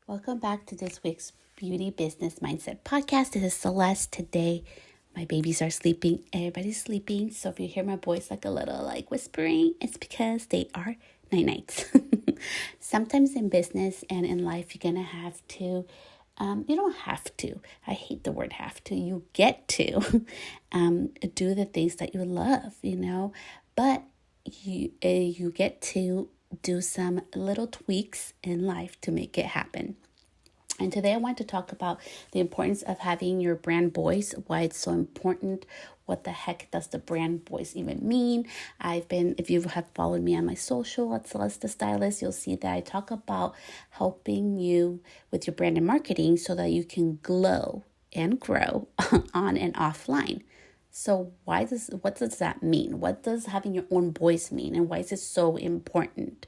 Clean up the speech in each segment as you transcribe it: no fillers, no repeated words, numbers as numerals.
Welcome back to this week's Beauty Business Mindset podcast. This is Celeste. Today, my babies are sleeping. Everybody's sleeping. So if you hear my voice like a little like whispering, it's because they are night-nights. Sometimes in business and in life, you're going to have to, you don't have to. I hate the word have to. You get to do the things that you love, but you get to do some little tweaks in life to make it happen. And today I want to talk about the importance of having your brand voice, why it's so important. What the heck does the brand voice even mean? If you have followed me on my social at Celeste the Stylist, you'll see that I talk about helping you with your brand and marketing so that you can glow and grow on and offline. So what does that mean? What does having your own voice mean? And why is it so important?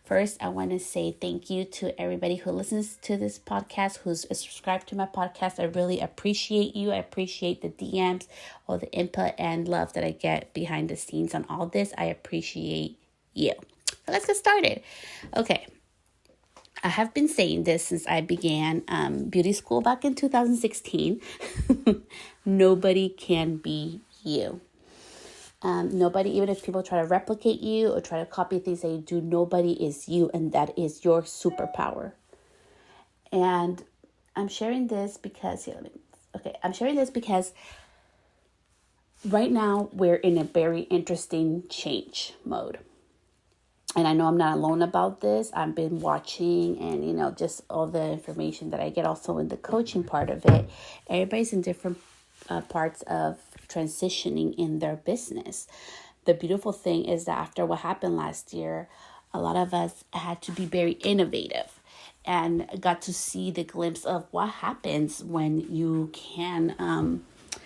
First, I want to say thank you to everybody who listens to this podcast, who's subscribed to my podcast. I really appreciate you. I appreciate the DMs, all the input and love that I get behind the scenes on all this. I appreciate you. So let's get started. Okay. I have been saying this since I began beauty school back in 2016. Nobody can be you. Nobody, even if people try to replicate you or try to copy things that you do, nobody is you, and that is your superpower. And I'm sharing this because, right now we're in a very interesting change mode. And I know I'm not alone about this. I've been watching and, just all the information that I get also in the coaching part of it. Everybody's in different parts of transitioning in their business. The beautiful thing is that after what happened last year, a lot of us had to be very innovative and got to see the glimpse of what happens when you can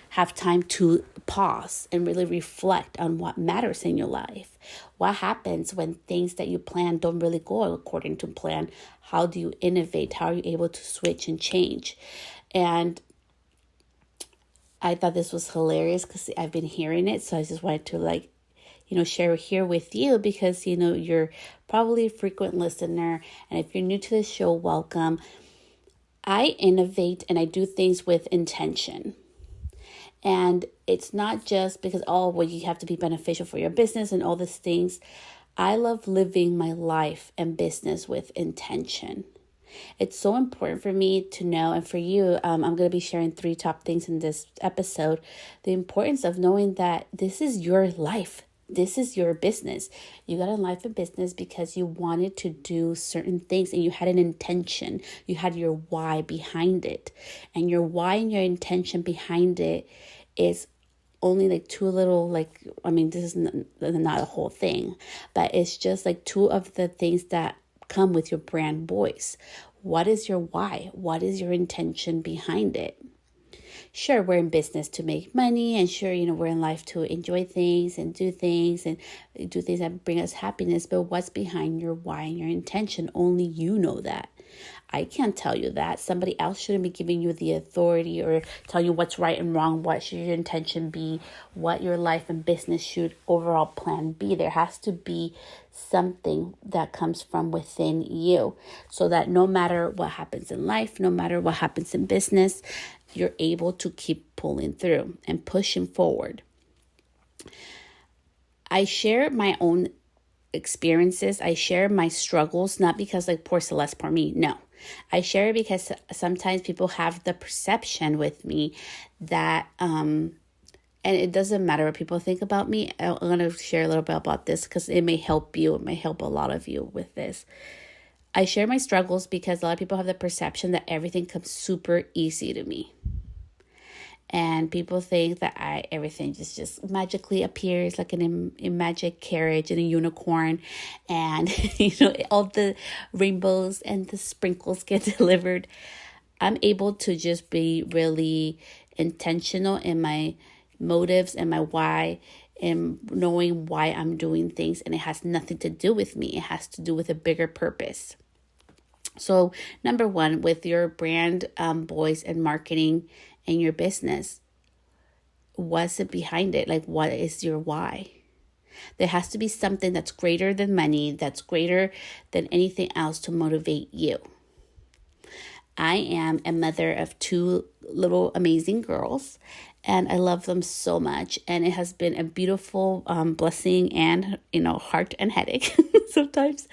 have time to pause and really reflect on what matters in your life. What happens when things that you plan don't really go according to plan? How do you innovate? How are you able to switch and change? And I thought this was hilarious because I've been hearing it. So I just wanted to share here with you because, you're probably a frequent listener. And if you're new to the show, welcome. I innovate and I do things with intention. And it's not just because, you have to be beneficial for your business and all these things. I love living my life and business with intention. It's so important for me to know, and for you, I'm going to be sharing 3 top things in this episode. The importance of knowing that this is your life. This is your business. You got a life and business because you wanted to do certain things and you had an intention. You had your why behind it. And your why and your intention behind it is only like 2 little, this is not a whole thing, but it's just like 2 of the things that come with your brand voice. What is your why? What is your intention behind it? Sure, we're in business to make money, and sure, we're in life to enjoy things and do things that bring us happiness. But what's behind your why and your intention? Only you know that. I can't tell you that. Somebody else shouldn't be giving you the authority or tell you what's right and wrong. What should your intention be? What your life and business should overall plan be? There has to be something that comes from within you so that no matter what happens in life, no matter what happens in business, you're able to keep pulling through and pushing forward. I share my own experiences. I share my struggles, not because poor Celeste, poor me. No, I share it because sometimes people have the perception with me that, and it doesn't matter what people think about me. I'm going to share a little bit about this because it may help you. It may help a lot of you with this. I share my struggles because a lot of people have the perception that everything comes super easy to me. And people think that everything just magically appears like a magic carriage and a unicorn. And, all the rainbows and the sprinkles get delivered. I'm able to just be really intentional in my motives and my why and knowing why I'm doing things. And it has nothing to do with me. It has to do with a bigger purpose. So 1, with your brand voice and marketing and your business, what's it behind it? What is your why? There has to be something that's greater than money, that's greater than anything else to motivate you. I am a mother of two little amazing girls, and I love them so much. And it has been a beautiful blessing and, heart and headache sometimes,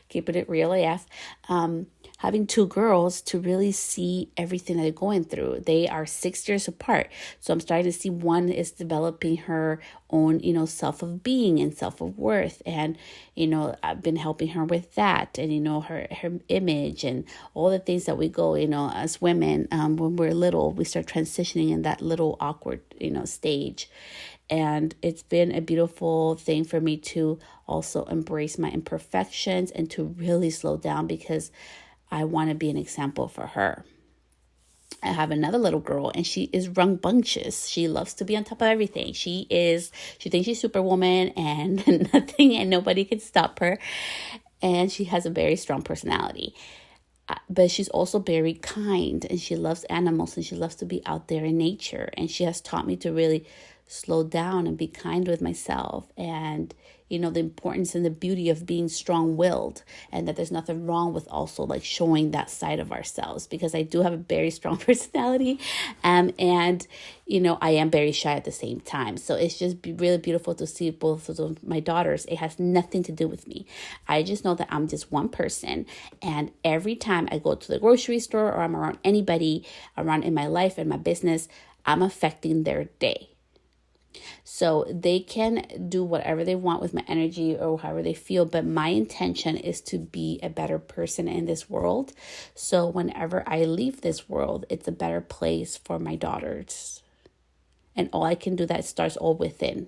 keeping it real AF. Having two girls to really see everything that they're going through. They are 6 years apart. So I'm starting to see one is developing her own, self of being and self of worth. And, I've been helping her with that and, her image and all the things that we go, as women, when we're little, we start transitioning in that little awkward, stage. And it's been a beautiful thing for me to also embrace my imperfections and to really slow down because I want to be an example for her. I have another little girl and she is rambunctious. She loves to be on top of everything. She thinks she's Superwoman and nothing and nobody can stop her. And she has a very strong personality. But she's also very kind and she loves animals and she loves to be out there in nature. And she has taught me to really slow down and be kind with myself and, the importance and the beauty of being strong-willed and that there's nothing wrong with also like showing that side of ourselves because I do have a very strong personality and, I am very shy at the same time. So it's just really beautiful to see both of my daughters. It has nothing to do with me. I just know that I'm just one person. And every time I go to the grocery store or I'm around anybody around in my life and my business, I'm affecting their day. So they can do whatever they want with my energy or however they feel. But my intention is to be a better person in this world. So whenever I leave this world, it's a better place for my daughters. And all I can do that starts all within.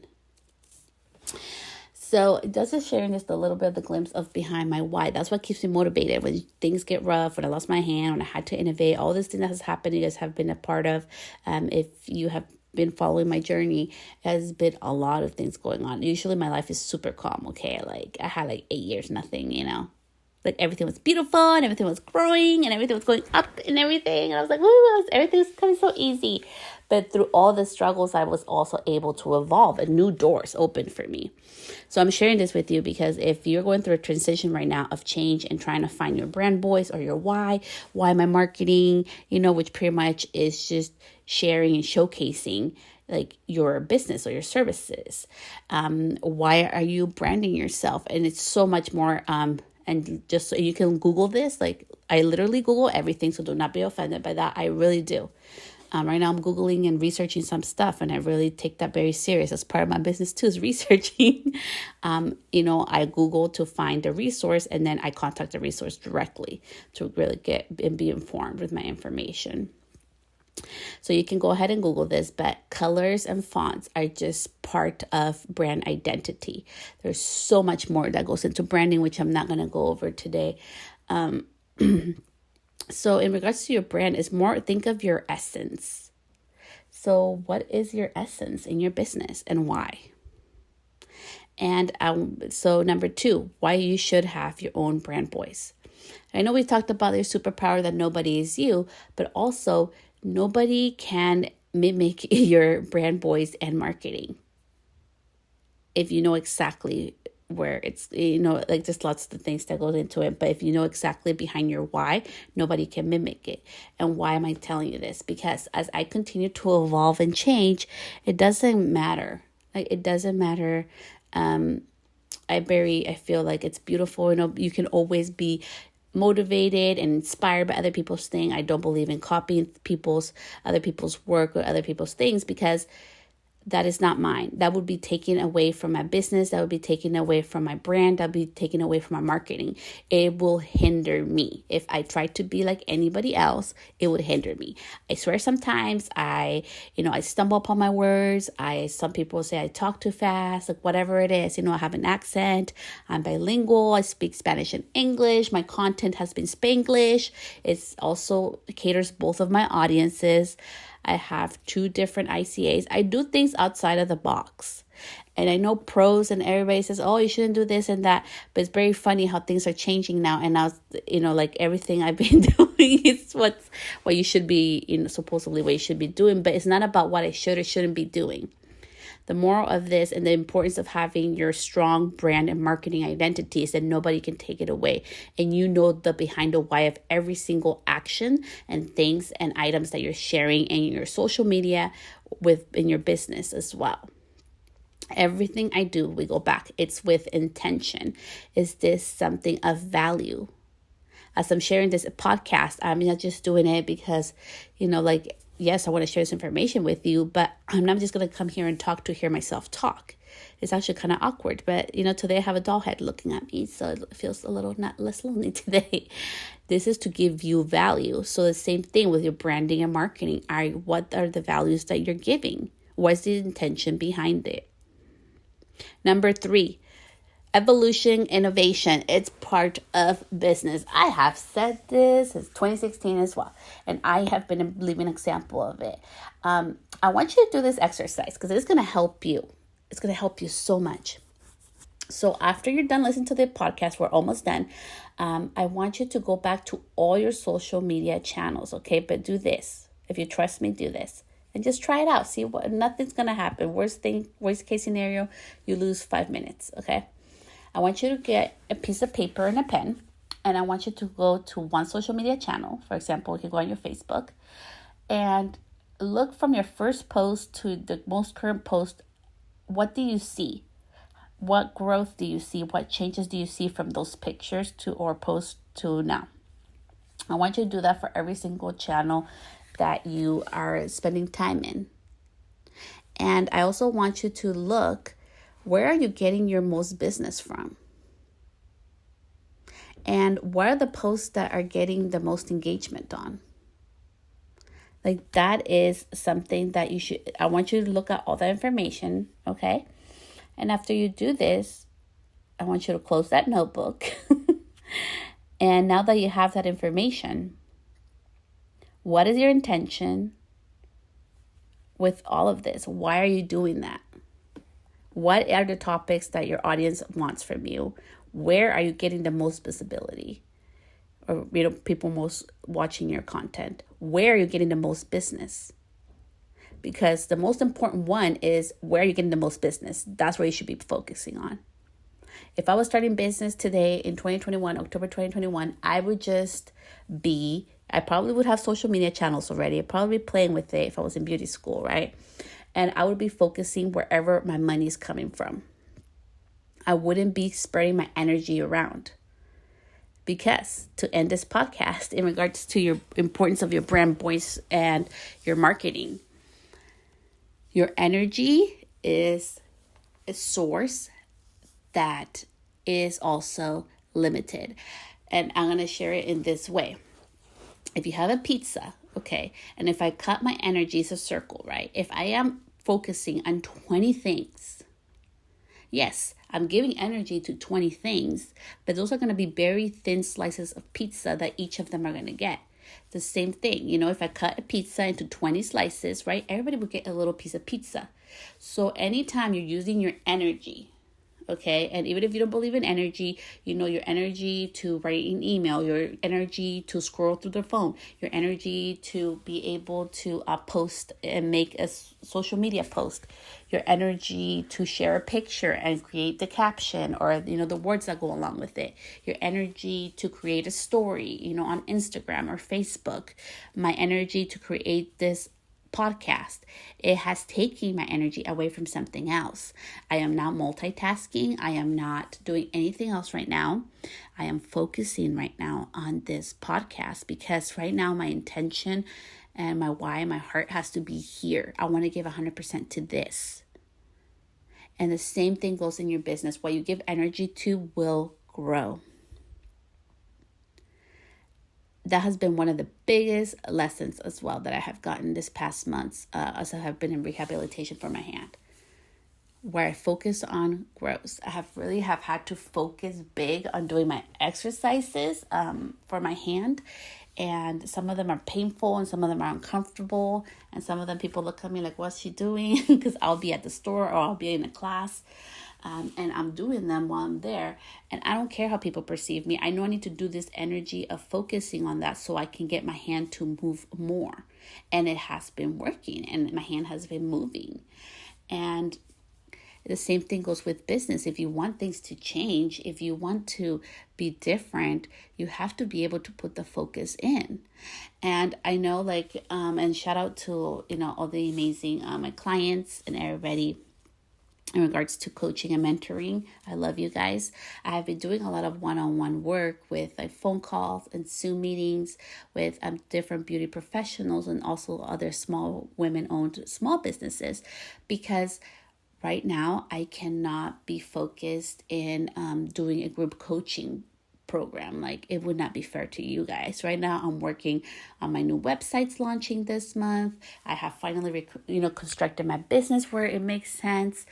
So this is sharing just a little bit of the glimpse of behind my why. That's what keeps me motivated when things get rough, when I lost my hand, when I had to innovate, all this thing that has happened, you guys have been a part of. If you have been following my journey, has been a lot of things going on. Usually my life is super calm, okay? Like I had 8 years, nothing, like everything was beautiful and everything was growing and everything was going up and everything. And I was like, woo, everything was coming so easy. But through all the struggles, I was also able to evolve and new doors opened for me. So I'm sharing this with you because if you're going through a transition right now of change and trying to find your brand voice or your why am I marketing, which pretty much is just sharing and showcasing like your business or your services. Why are you branding yourself? And it's so much more, and just so you can Google this, like I literally Google everything. So do not be offended by that. I really do. Right now I'm Googling and researching some stuff and I really take that very serious. As part of my business too is researching. I Google to find a resource and then I contact the resource directly to really get and be informed with my information. So you can go ahead and Google this, but colors and fonts are just part of brand identity. There's so much more that goes into branding, which I'm not going to go over today. So in regards to your brand, is more think of your essence. So what is your essence in your business and why? And so number 2, why you should have your own brand voice. I know we talked about your superpower that nobody is you, but also nobody can mimic your brand voice and marketing if you know exactly where it's, like just lots of the things that goes into it. But if you know exactly behind your why, nobody can mimic it. And why am I telling you this? Because as I continue to evolve and change, it doesn't matter. Like it doesn't matter. I feel like it's beautiful. You can always be motivated and inspired by other people's things. I don't believe in copying other people's work or other people's things because that is not mine. That would be taken away from my business. That would be taken away from my brand. That would be taken away from my marketing. It will hinder me. If I try to be like anybody else, it would hinder me. I swear sometimes I stumble upon my words. Some people say I talk too fast, like whatever it is. I have an accent. I'm bilingual. I speak Spanish and English. My content has been Spanglish. It's also caters both of my audiences. I have 2 different ICAs. I do things outside of the box. And I know pros and everybody says, oh, you shouldn't do this and that. But it's very funny how things are changing now. And now, like everything I've been doing is what you should be, supposedly what you should be doing. But it's not about what I should or shouldn't be doing. The moral of this and the importance of having your strong brand and marketing identity is that nobody can take it away. And you know the behind the why of every single action and things and items that you're sharing in your social media in your business as well. Everything I do, we go back, it's with intention. Is this something of value? As I'm sharing this podcast, I'm not just doing it because, yes, I want to share this information with you, but I'm not just going to come here and talk to hear myself talk. It's actually kind of awkward, but, today I have a doll head looking at me, so it feels a little less lonely today. This is to give you value. So the same thing with your branding and marketing. What are the values that you're giving? What's the intention behind it? Number 3, evolution, innovation. It's part of business. I have said this since 2016 as well, and I have been a living example of it. I want you to do this exercise because it's going to help you. It's going to help you so much. So after you're done listening to the podcast, we're almost done. I want you to go back to all your social media channels, okay? But do this. If you trust me, do this. And just try it out. See what, nothing's going to happen. Worst case scenario, you lose 5 minutes, okay? I want you to get a piece of paper and a pen, and I want you to go to one social media channel. For example, you can go on your Facebook and look from your first post to the most current post. What do you see? What growth do you see? What changes do you see from those pictures or posts to now? I want you to do that for every single channel that you are spending time in. And I also want you to look, where are you getting your most business from? And what are the posts that are getting the most engagement on? Like, that is something that I want you to look at all that information, okay? And after you do this, I want you to close that notebook. And now that you have that information, what is your intention with all of this? Why are you doing that? What are the topics that your audience wants from you? Where are you getting the most visibility? Or, people most watching your content? Where are you getting the most business? Because the most important one is, where are you getting the most business? That's where you should be focusing on. If I was starting business today in 2021, October 2021, I probably would have social media channels already. I'd probably be playing with it if I was in beauty school, right? And I would be focusing wherever my money is coming from. I wouldn't be spreading my energy around. Because to end this podcast in regards to your importance of your brand voice and your marketing, your energy is a source that is also limited. And I'm going to share it in this way. If you have a pizza, okay, and if I cut my energy as a circle, right? If I am focusing on 20 things, yes, I'm giving energy to 20 things, but those are going to be very thin slices of pizza that each of them are going to get. The same thing, if I cut a pizza into 20 slices, right? Everybody will get a little piece of pizza. So anytime you're using your energy, okay, and even if you don't believe in energy, your energy to write an email, your energy to scroll through the phone, your energy to be able to post and make a social media post, your energy to share a picture and create the caption or, the words that go along with it, your energy to create a story, on Instagram or Facebook, my energy to create this podcast. It has taken my energy away from something else. I am not multitasking. I am not doing anything else right now. I am focusing right now on this podcast because right now my intention and my why, my heart has to be here. I want to give 100% to this. And the same thing goes in your business. What you give energy to will grow. That has been one of the biggest lessons as well that I have gotten this past months as I have been in rehabilitation for my hand. Where I focus on growth. I have had to focus big on doing my exercises for my hand. And some of them are painful and some of them are uncomfortable. And some of them people look at me like, what's she doing? Because I'll be at the store or I'll be in a class. And I'm doing them while I'm there. And I don't care how people perceive me. I know I need to do this energy of focusing on that so I can get my hand to move more. And it has been working and my hand has been moving. And The same thing goes with business. If you want things to change, if you want to be different, you have to be able to put the focus in. And I know, and shout out to, all the amazing my clients and everybody in regards to coaching and mentoring. I love you guys. I have been doing a lot of one-on-one work with phone calls and Zoom meetings with different beauty professionals and also other small women-owned small businesses, because right now I cannot be focused in doing a group coaching program. Like, it would not be fair to you guys. Right now I'm working on my new websites launching this month. I have finally constructed my business where it makes sense,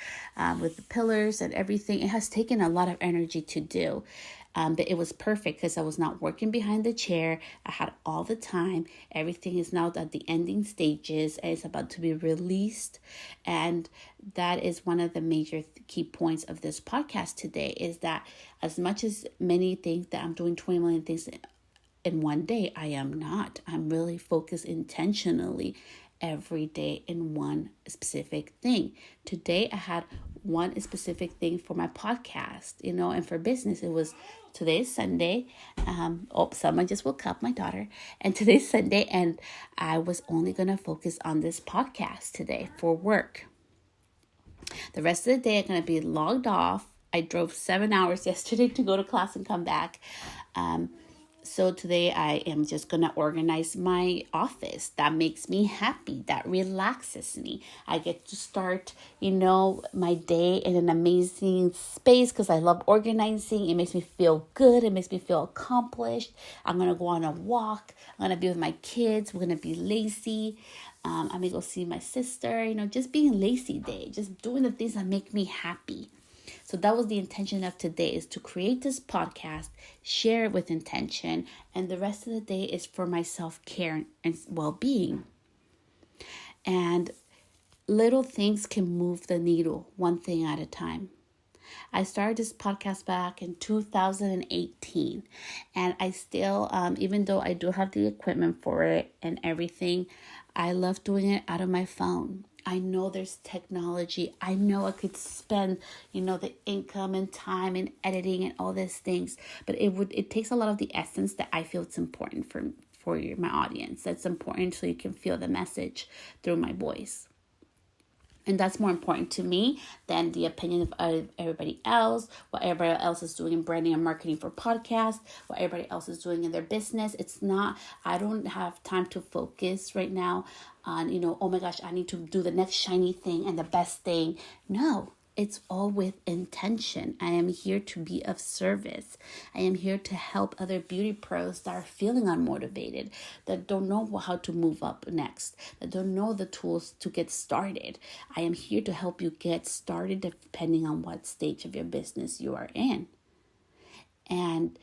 with the pillars and everything. It has taken a lot of energy to do. But it was perfect because I was not working behind the chair. I had all the time. Everything is now at the ending stages and it's about to be released. And that is one of the major key points of this podcast today, is that as much as many think that I'm doing 20 million things in one day, I am not. I'm really focused intentionally every day in one specific thing. Today I had one specific thing for my podcast, and for business. It was, today's Sunday. Someone just woke up, my daughter. And today's Sunday, and I was only going to focus on this podcast today for work. The rest of the day I'm going to be logged off. I drove 7 hours yesterday to go to class and come back. So today I am just going to organize my office. That makes me happy. That relaxes me. I get to start, my day in an amazing space because I love organizing. It makes me feel good. It makes me feel accomplished. I'm going to go on a walk. I'm going to be with my kids. We're going to be lazy. I'm going to go see my sister, just being lazy day, just doing the things that make me happy. So that was the intention of today, is to create this podcast, share it with intention, and the rest of the day is for my self-care and well-being. And little things can move the needle, one thing at a time. I started this podcast back in 2018, and I still, even though I do have the equipment for it and everything, I love doing it out of my phone. I know there's technology. I know I could spend, the income and time and editing and all these things, but it takes a lot of the essence that I feel it's important for my audience. That's important so you can feel the message through my voice. And that's more important to me than the opinion of everybody else, what everybody else is doing in branding and marketing for podcasts, what everybody else is doing in their business. I don't have time to focus right now on, oh my gosh, I need to do the next shiny thing and the best thing. No, it's all with intention. I am here to be of service. I am here to help other beauty pros that are feeling unmotivated, that don't know how to move up next, that don't know the tools to get started. I am here to help you get started depending on what stage of your business you are in. And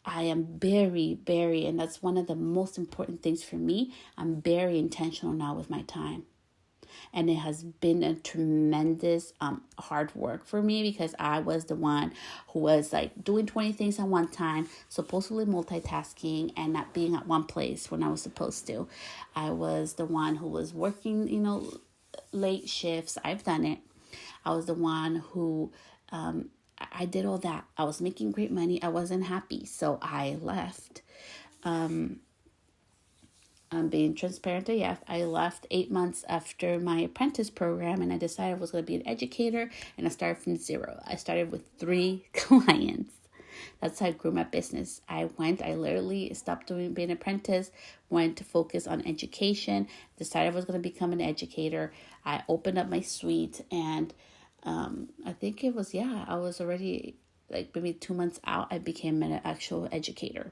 I am very, very, and that's one of the most important things for me, I'm very intentional now with my time. And it has been a tremendous hard work for me, because I was the one who was doing 20 things at one time, supposedly multitasking and not being at one place when I was supposed to. I was the one who was working, late shifts. I've done it. I was the one who, I did all that. I was making great money. I wasn't happy. So I left. I'm being transparent AF. I left 8 months after my apprentice program, and I decided I was going to be an educator, and I started from zero. I started with 3 clients. That's how I grew my business. I literally stopped being an apprentice, went to focus on education, decided I was going to become an educator. I opened up my suite, and I think it was, I was already maybe 2 months out, I became an actual educator.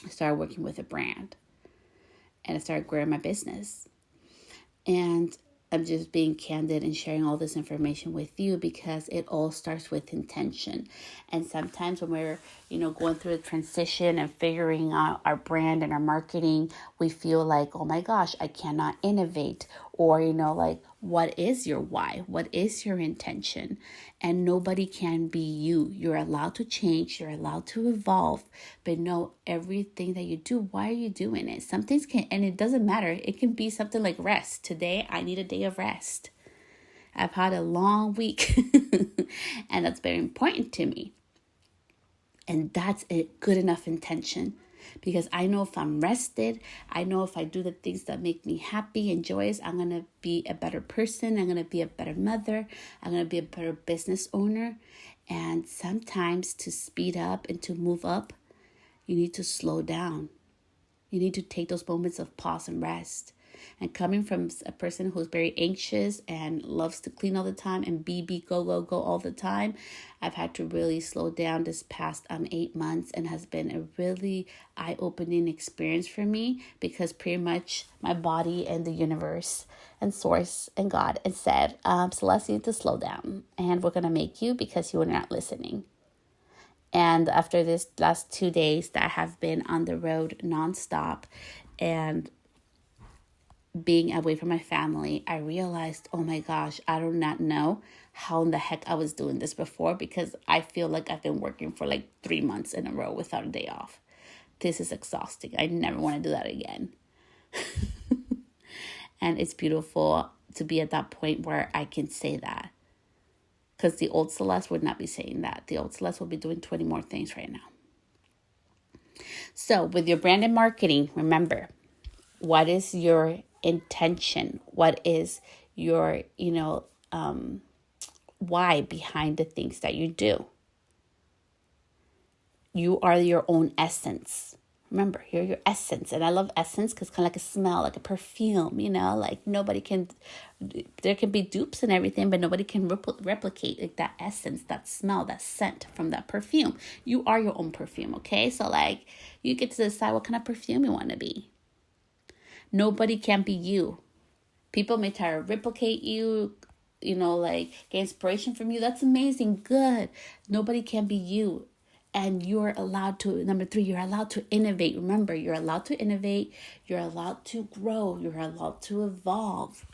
I started working with a brand. And I started growing my business. And I'm just being candid and sharing all this information with you because it all starts with intention. And sometimes when we're, going through a transition and figuring out our brand and our marketing, we feel like, oh my gosh, I cannot innovate. Or, what is your why? What is your intention? And nobody can be you. You're allowed to change. You're allowed to evolve. But know everything that you do, why are you doing it? Some things can, and it doesn't matter. It can be something like rest. Today, I need a day of rest. I've had a long week and that's very important to me. And that's a good enough intention, because I know if I'm rested, I know if I do the things that make me happy and joyous, I'm going to be a better person. I'm going to be a better mother. I'm going to be a better business owner. And sometimes to speed up and to move up, you need to slow down. You need to take those moments of pause and rest. And coming from a person who's very anxious and loves to clean all the time and go all the time, I've had to really slow down this past 8 months, and has been a really eye-opening experience for me, because pretty much my body and the universe and source and God has said, Celeste, you need to slow down, and we're going to make you, because you are not listening. And after this last 2 days that I have been on the road nonstop and being away from my family, I realized, oh my gosh, I do not know how in the heck I was doing this before, because I feel like I've been working for like 3 months in a row without a day off. This is exhausting. I never want to do that again. And it's beautiful to be at that point where I can say that. Because the old Celeste would not be saying that. The old Celeste will be doing 20 more things right now. So with your brand and marketing, remember, what is your intention? What is your, why behind the things that you do? You are your own essence. Remember, you're your essence. And I love essence because it's kind of like a smell, like a perfume, like there can be dupes and everything, but nobody can replicate like that essence, that smell, that scent from that perfume. You are your own perfume, okay? So like you get to decide what kind of perfume you want to be. Nobody can be you. People may try to replicate you, like get inspiration from you. That's amazing. Good. Nobody can be you. And you're allowed to, number 3, you're allowed to innovate. Remember, you're allowed to innovate. You're allowed to grow. You're allowed to evolve.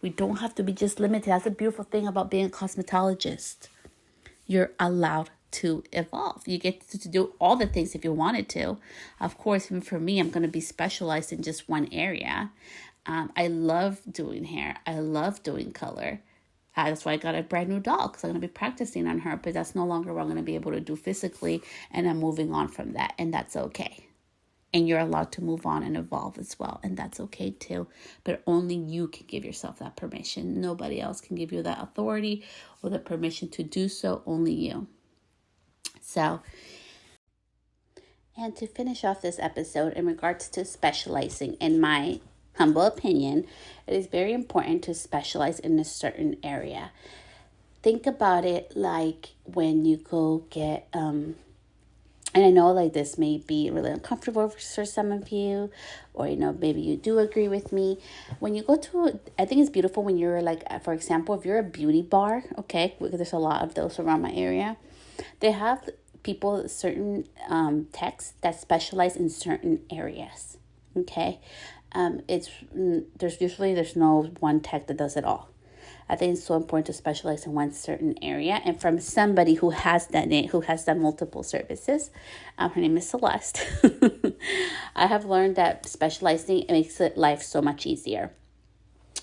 We don't have to be just limited. That's the beautiful thing about being a cosmetologist. You're allowed to evolve. You get to do all the things if you wanted to. Of course, even for me, I'm going to be specialized in just one area. I love doing hair. I love doing color. That's why I got a brand new doll, because I'm going to be practicing on her, but that's no longer what I'm going to be able to do physically, and I'm moving on from that, and that's okay. And you're allowed to move on and evolve as well, and that's okay too, but only you can give yourself that permission. Nobody else can give you that authority or the permission to do so, only you. So, and to finish off this episode in regards to specializing, in my humble opinion, it is very important to specialize in a certain area. Think about it like when you go get, and I know like this may be really uncomfortable for some of you, or, maybe you do agree with me. When you go to, I think it's beautiful when you're like, for example, if you're a beauty bar, okay, because there's a lot of those around my area, they have people, certain techs that specialize in certain areas, okay? There's no one tech that does it all. I think it's so important to specialize in one certain area, and from somebody who has done multiple services. Her name is Celeste. I have learned that specializing makes life so much easier.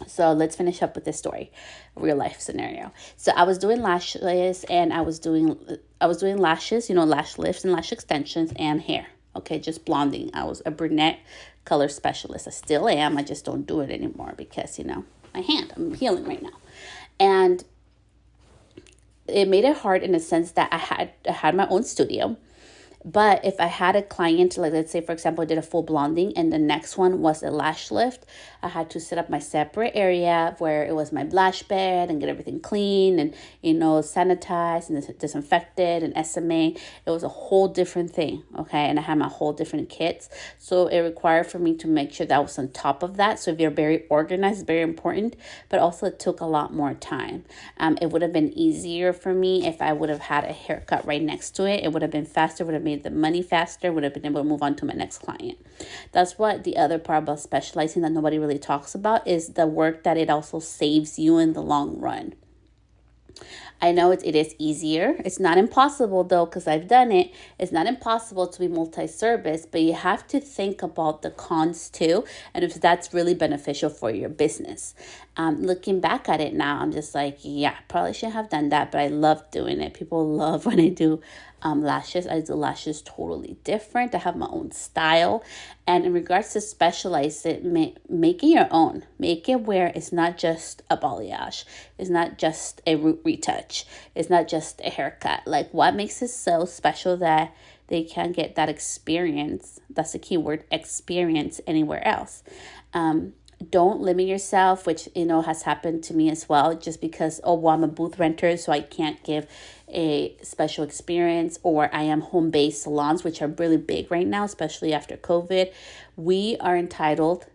So let's finish up with this story, real life scenario. So I was doing lashes, and I was doing lashes, lash lifts and lash extensions and hair. Okay, just blonding. I was a brunette color specialist. I still am. I just don't do it anymore because, my hand, I'm healing right now. And it made it hard in a sense that I had my own studio. But if I had a client, like let's say, for example, I did a full blonding and the next one was a lash lift, I had to set up my separate area where it was my lash bed and get everything clean and, sanitized and disinfected and SMA. It was a whole different thing, okay? And I had my whole different kits. So it required for me to make sure that I was on top of that. So if you're very organized, it's very important, but also it took a lot more time. It would have been easier for me if I would have had a haircut right next to it. It would have been faster, would have made the money faster, would have been able to move on to my next client. That's what the other part about specializing that nobody really talks about is the work that it also saves you in the long run. I know it is easier. It's not impossible though, because I've done it. It's not impossible to be multi-service, but you have to think about the cons too, and if that's really beneficial for your business. Looking back at it now, I'm just like, yeah, probably shouldn't have done that, but I love doing it. People love when I do lashes. I do lashes totally different. I have my own style. And in regards to specialize it, make it your own. Make it where it's not just a balayage. It's not just a root retouch. It's not just a haircut. Like, what makes it so special that they can't get that experience? That's the key word, experience, anywhere else. Don't limit yourself, which, has happened to me as well, just because, oh, well, I'm a booth renter, so I can't give a special experience, or I am home-based salons, which are really big right now, especially after COVID. We are entitled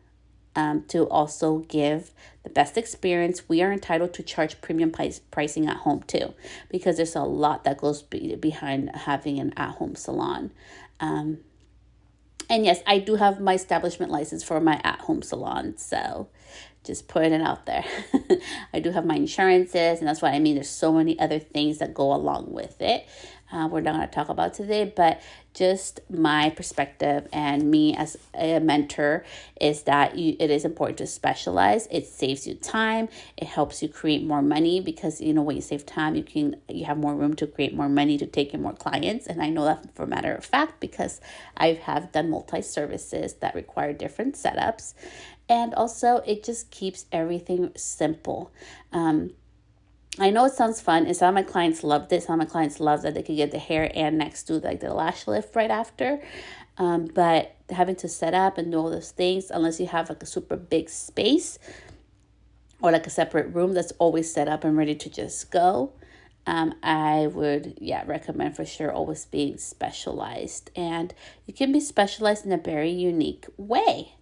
to also give the best experience. We are entitled to charge premium pricing at home too, because there's a lot that goes behind having an at-home salon. And yes, I do have my establishment license for my at-home salon, so just putting it out there. I do have my insurances, and that's what I mean. There's so many other things that go along with it. We're not going to talk about today, but just my perspective and me as a mentor is that it is important to specialize. It saves you time. It helps you create more money, because when you save time, you have more room to create more money, to take in more clients. And I know that for a matter of fact, because I have done multi-services that require different setups. And also, it just keeps everything simple. I know it sounds fun, and some of my clients love this. Some of my clients love that they could get the hair and next to like the lash lift right after. But having to set up and do all those things, unless you have like a super big space or like a separate room that's always set up and ready to just go, I would, recommend for sure always being specialized. And you can be specialized in a very unique way.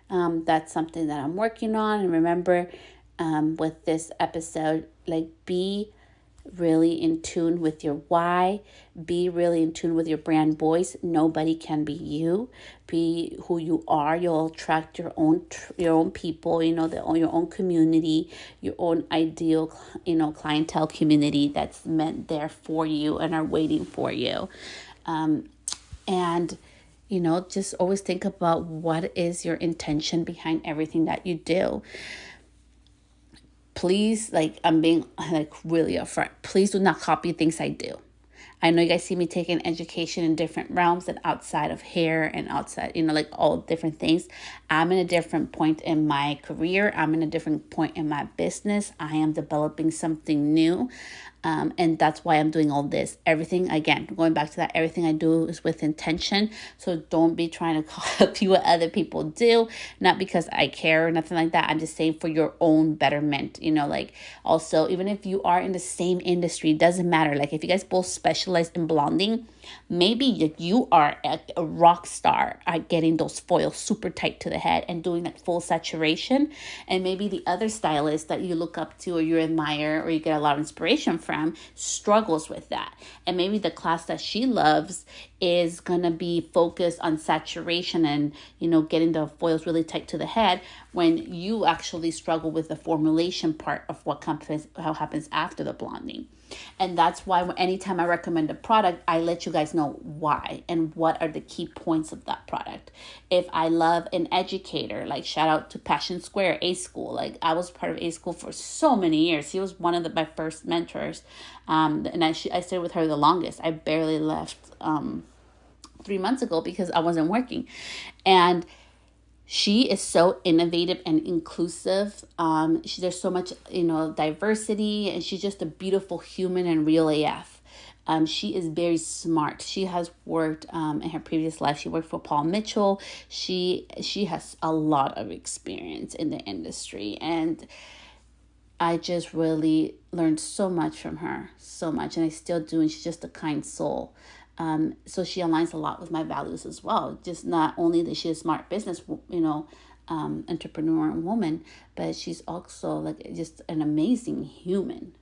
That's something that I'm working on. And remember, with this episode, like, be really in tune with your why. Be really in tune with your brand voice. Nobody can be you. Be who you are. You'll attract your own people, your own community, your own ideal, clientele community that's meant there for you and are waiting for you. And just always think about what is your intention behind everything that you do. Please, I'm being really upfront. Please do not copy things I do. I know you guys see me taking education in different realms and outside of hair and outside, all different things. I'm in a different point in my career. I'm in a different point in my business. I am developing something new. And that's why I'm doing all this. Everything, again, going back to that, everything I do is with intention. So don't be trying to copy what other people do. Not because I care or nothing like that. I'm just saying for your own betterment. Also, even if you are in the same industry, it doesn't matter. Like, if you guys both specialize in blonding, maybe you are a rock star at getting those foils super tight to the head and doing that full saturation. And maybe the other stylist that you look up to or you admire or you get a lot of inspiration from struggles with that. And maybe the class that she loves is going to be focused on saturation and, getting the foils really tight to the head, when you actually struggle with the formulation part of what happens after the blonding. And that's why anytime I recommend a product, I let you guys know why and what are the key points of that product. If I love an educator, like shout out to Passion Square A School. Like, I was part of A School for so many years. He was one of my first mentors. And I stayed with her the longest. I barely left 3 months ago because I wasn't working. And she is so innovative and inclusive. There's so much, diversity, and she's just a beautiful human and real AF. She is very smart. She has worked in her previous life. She worked for Paul Mitchell. She has a lot of experience in the industry, and I just really learned so much from her, so much, and I still do. And she's just a kind soul. So she aligns a lot with my values as well. Just not only that she's a smart business, entrepreneur and woman, but she's also just an amazing human.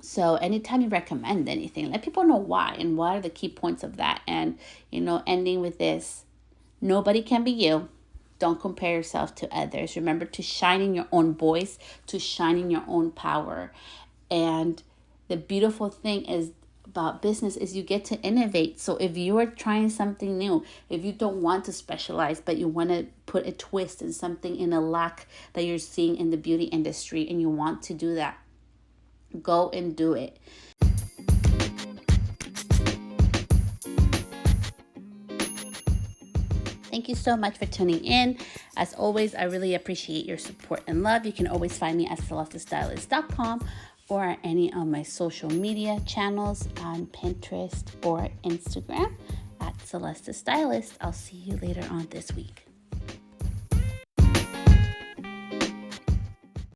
So anytime you recommend anything, let people know why and what are the key points of that. And, ending with this, nobody can be you. Don't compare yourself to others. Remember to shine in your own voice, to shine in your own power. And the beautiful thing is about business is you get to innovate. So if you are trying something new, if you don't want to specialize, but you want to put a twist in something, in a lack that you're seeing in the beauty industry, and you want to do that, go and do it. Thank you so much for tuning in. As always, I really appreciate your support and love. You can always find me at salsastylist.com or any of my social media channels on Pinterest or Instagram at Celesta Stylist. I'll see you later on this week.